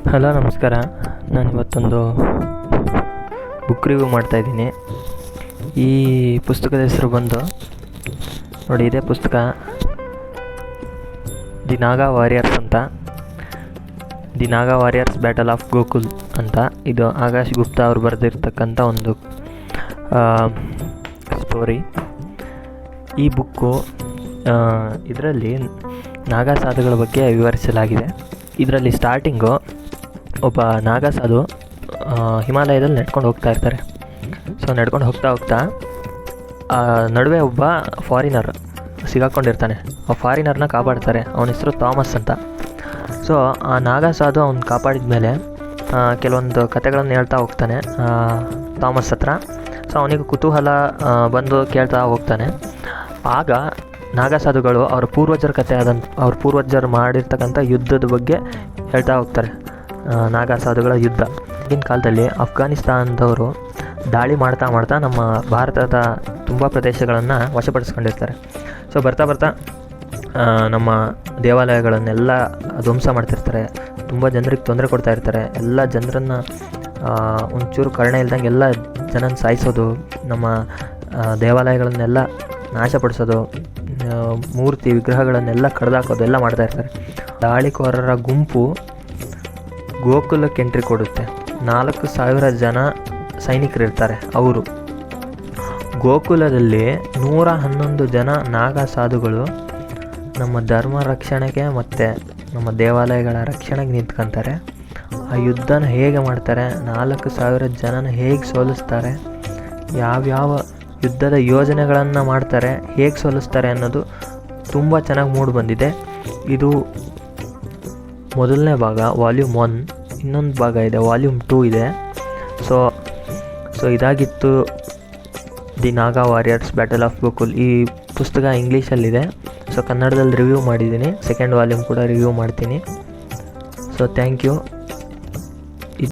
Hello ನಮಸ್ಕಾರ. ನಾನು ಇವತ್ತೊಂದು ಬುಕ್ ರಿವ್ಯೂ ಮಾಡ್ತಾಯಿದ್ದೀನಿ. ಈ ಪುಸ್ತಕದ ಹೆಸರು ಬಂದು ನೋಡಿ, ಇದೇ ಪುಸ್ತಕ ದಿ ನಾಗಾ ವಾರಿಯರ್ಸ್ ಅಂತ. The Naga warriors battle of Gokul ಅಂತ. ಇದು ಆಕಾಶ್ ಗುಪ್ತಾ ಅವರು ಬರೆದಿರ್ತಕ್ಕಂಥ ಒಂದು ಸ್ಟೋರಿ. ಈ ಬುಕ್ಕು ಇದರಲ್ಲಿ ನಾಗಾ ಸಾಧುಗಳ ಬಗ್ಗೆ ವಿವರಿಸಲಾಗಿದೆ. ಇದರಲ್ಲಿ ಸ್ಟಾರ್ಟಿಂಗು ಒಬ್ಬ ನಾಗಾ ಸಾಧು ಹಿಮಾಲಯದಲ್ಲಿ ನಡ್ಕೊಂಡು ಹೋಗ್ತಾ ಇರ್ತಾರೆ. ಸೊ ನಡ್ಕೊಂಡು ಹೋಗ್ತಾ ನಡುವೆ ಒಬ್ಬ ಫಾರಿನರ್ ಸಿಗಾಕೊಂಡಿರ್ತಾನೆ. ಆ ಫಾರಿನರ್ನ ಕಾಪಾಡ್ತಾರೆ. ಅವನ ಹೆಸರು ಥಾಮಸ್ ಅಂತ. ಸೊ ಆ ನಾಗಾ ಸಾಧು ಅವ್ನು ಕಾಪಾಡಿದ ಮೇಲೆ ಕೆಲವೊಂದು ಕಥೆಗಳನ್ನು ಹೇಳ್ತಾ ಹೋಗ್ತಾನೆ ಥಾಮಸ್ ಹತ್ರ. ಸೊ ಅವನಿಗೆ ಕುತೂಹಲ ಬಂದು ಕೇಳ್ತಾ ಹೋಗ್ತಾನೆ. ಆಗ ನಾಗಾ ಸಾಧುಗಳು ಅವ್ರ ಪೂರ್ವಜರ ಕಥೆ ಅವ್ರ ಪೂರ್ವಜರು ಮಾಡಿರ್ತಕ್ಕಂಥ ಯುದ್ಧದ ಬಗ್ಗೆ ಹೇಳ್ತಾ ಹೋಗ್ತಾರೆ. ನಾಗಾ ಸಾಧುಗಳ ಯುದ್ಧ. ಈಗಿನ ಕಾಲದಲ್ಲಿ ಅಫ್ಘಾನಿಸ್ತಾನದವರು ದಾಳಿ ಮಾಡ್ತಾ ನಮ್ಮ ಭಾರತದ ತುಂಬ ಪ್ರದೇಶಗಳನ್ನು ವಶಪಡಿಸ್ಕೊಂಡಿರ್ತಾರೆ. ಸೊ ಬರ್ತಾ ನಮ್ಮ ದೇವಾಲಯಗಳನ್ನೆಲ್ಲ ಧ್ವಂಸ ಮಾಡ್ತಿರ್ತಾರೆ. ತುಂಬ ಜನರಿಗೆ ತೊಂದರೆ ಕೊಡ್ತಾ ಇರ್ತಾರೆ. ಎಲ್ಲ ಜನರನ್ನು ಒಂಚೂರು ಕರುಣೆ ಇಲ್ದಂಗೆ ಎಲ್ಲ ಜನನ ಸಾಯಿಸೋದು, ನಮ್ಮ ದೇವಾಲಯಗಳನ್ನೆಲ್ಲ ನಾಶಪಡಿಸೋದು, ಮೂರ್ತಿ ವಿಗ್ರಹಗಳನ್ನೆಲ್ಲ ಕಡ್ದಾಕೋದು ಎಲ್ಲ ಮಾಡ್ತಾ ಇರ್ತಾರೆ. ದಾಳಿಕೋರರ ಗುಂಪು ಗೋಕುಲಕ್ಕೆ ಎಂಟ್ರಿ ಕೊಡುತ್ತೆ. 4,000 ಜನ ಸೈನಿಕರಿರ್ತಾರೆ. ಅವರು ಗೋಕುಲದಲ್ಲಿ 111 ಜನ ನಾಗಾ ಸಾಧುಗಳು ನಮ್ಮ ಧರ್ಮ ರಕ್ಷಣೆಗೆ ಮತ್ತು ನಮ್ಮ ದೇವಾಲಯಗಳ ರಕ್ಷಣೆಗೆ ನಿಂತ್ಕೊತಾರೆ. ಆ ಯುದ್ಧನ ಹೇಗೆ ಮಾಡ್ತಾರೆ, 4,000 ಜನನ ಹೇಗೆ ಸೋಲಿಸ್ತಾರೆ, ಯಾವ್ಯಾವ ಯುದ್ಧದ ಯೋಜನೆಗಳನ್ನು ಮಾಡ್ತಾರೆ, ಹೇಗೆ ಸೋಲಿಸ್ತಾರೆ ಅನ್ನೋದು ತುಂಬ ಚೆನ್ನಾಗಿ ಮೂಡಿ ಬಂದಿದೆ. ಇದು ಮೊದಲನೇ ಭಾಗ, ವಾಲ್ಯೂಮ್ 1. ಇನ್ನೊಂದು ಭಾಗ ಇದೆ, ವಾಲ್ಯೂಮ್ 2 ಇದೆ. ಸೊ ಇದಾಗಿತ್ತು the Naga warriors battle of Gokul. ಈ ಪುಸ್ತಕ ಇಂಗ್ಲೀಷಲ್ಲಿದೆ. ಸೊ ಕನ್ನಡದಲ್ಲಿ ರಿವ್ಯೂ ಮಾಡಿದ್ದೀನಿ. ಸೆಕೆಂಡ್ ವಾಲ್ಯೂಮ್ ಕೂಡ ರಿವ್ಯೂ ಮಾಡ್ತೀನಿ. So thank you.